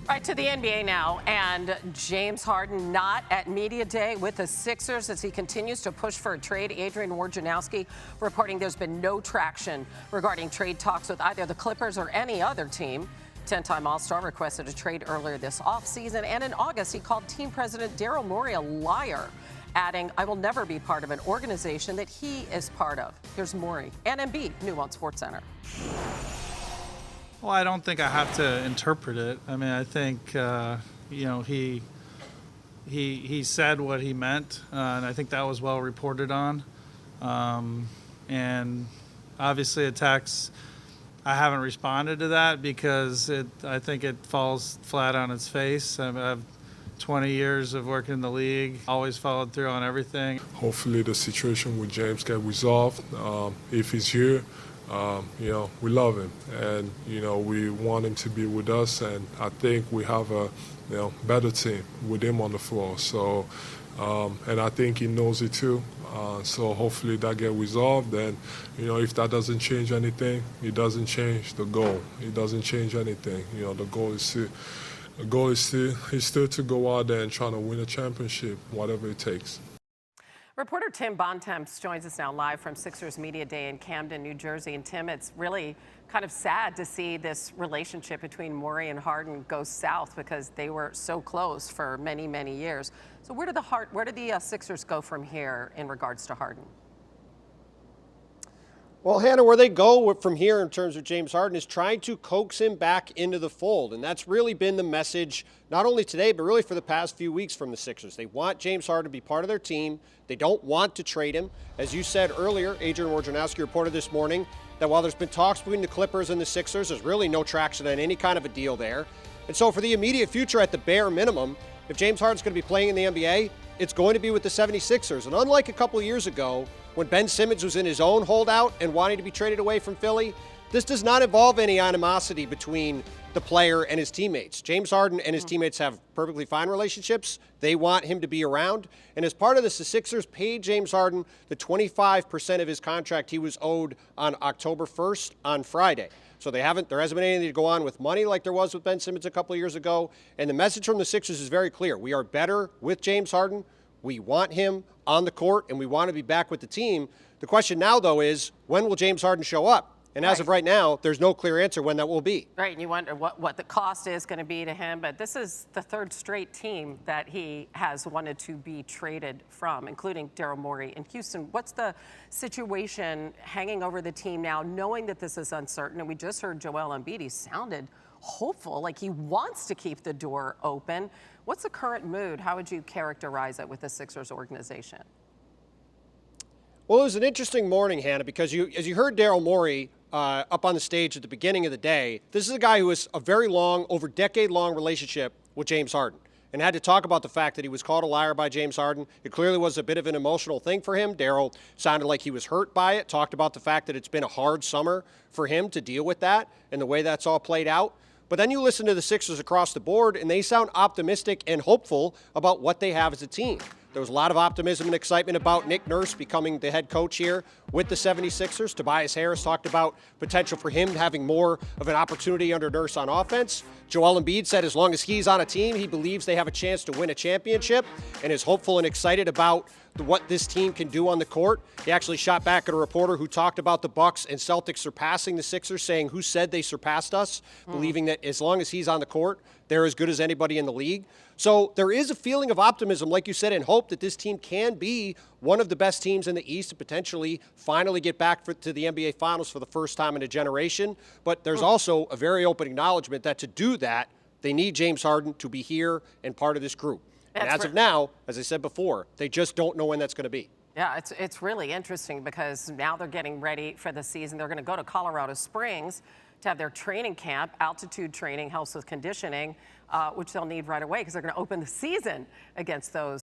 Right to the NBA now, and James Harden not at media day with the Sixers as he continues to push for a trade. Adrian Wojnarowski reporting there's been no traction regarding trade talks with either the Clippers or any other team. 10-time All-Star requested a trade earlier this offseason, and in August he called team president Daryl Morey a liar, adding, "I will never be part of an organization that he is part of." Here's Morey and Embiid, new on SportsCenter. Well, I don't think I have to interpret it. I mean, I think he said what he meant, and I think that was well reported on. And obviously, attacks. I haven't responded to that because I think it falls flat on its face. I have 20 years of working in the league, always followed through on everything. Hopefully, the situation with James get resolved. If he's here. We love him, and we want him to be with us, and I think we have a better team with him on the floor. So, and I think he knows it too. So hopefully that get resolved. And if that doesn't change anything, it doesn't change the goal. It doesn't change anything. The goal is still to go out there and try to win a championship, whatever it takes. Reporter Tim Bontemps joins us now live from Sixers Media Day in Camden, New Jersey. And Tim, it's really kind of sad to see this relationship between Morey and Harden go south because they were so close for many, many years. So where do the Sixers go from here in regards to Harden? Well, Hannah, where they go from here in terms of James Harden is trying to coax him back into the fold. And that's really been the message, not only today, but really for the past few weeks from the Sixers. They want James Harden to be part of their team. They don't want to trade him. As you said earlier, Adrian Wojnarowski reported this morning that while there's been talks between the Clippers and the Sixers, there's really no traction on any kind of a deal there. And so for the immediate future, at the bare minimum, if James Harden's going to be playing in the NBA, it's going to be with the 76ers. And unlike a couple of years ago, when Ben Simmons was in his own holdout and wanting to be traded away from Philly, this does not involve any animosity between the player and his teammates. James Harden and his teammates have perfectly fine relationships. They want him to be around. And as part of this, the Sixers paid James Harden the 25% of his contract he was owed on October 1st on Friday. So there hasn't been anything to go on with money like there was with Ben Simmons a couple of years ago. And the message from the Sixers is very clear. We are better with James Harden. We want him on the court, and we want to be back with the team. The question now, though, is when will James Harden show up? And as of right now, there's no clear answer when that will be. Right, and you wonder what the cost is going to be to him. But this is the third straight team that he has wanted to be traded from, including Daryl Morey in Houston. What's the situation hanging over the team now, knowing that this is uncertain? And we just heard Joel Embiid. He sounded hopeful, like he wants to keep the door open. What's the current mood? How would you characterize it with the Sixers organization? Well, it was an interesting morning, Hannah, because as you heard Daryl Morey up on the stage at the beginning of the day, this is a guy who has a very long, over decade-long relationship with James Harden and had to talk about the fact that he was called a liar by James Harden. It clearly was a bit of an emotional thing for him. Daryl sounded like he was hurt by it, talked about the fact that it's been a hard summer for him to deal with that and the way that's all played out. But then you listen to the Sixers across the board, and they sound optimistic and hopeful about what they have as a team. There was a lot of optimism and excitement about Nick Nurse becoming the head coach here with the 76ers. Tobias Harris talked about potential for him having more of an opportunity under Nurse on offense. Joel Embiid said as long as he's on a team, he believes they have a chance to win a championship and is hopeful and excited about what this team can do on the court. He actually shot back at a reporter who talked about the Bucks and Celtics surpassing the Sixers, saying, "Who said they surpassed us?" Believing that as long as he's on the court, they're as good as anybody in the league. So there is a feeling of optimism, like you said, and hope that this team can be one of the best teams in the East and potentially finally get back to the NBA Finals for the first time in a generation. But there's also a very open acknowledgement that to do that, they need James Harden to be here and part of this group. And as of now, as I said before, they just don't know when that's going to be. Yeah, it's really interesting because now they're getting ready for the season. They're going to go to Colorado Springs to have their training camp. Altitude training helps with conditioning, which they'll need right away because they're going to open the season against those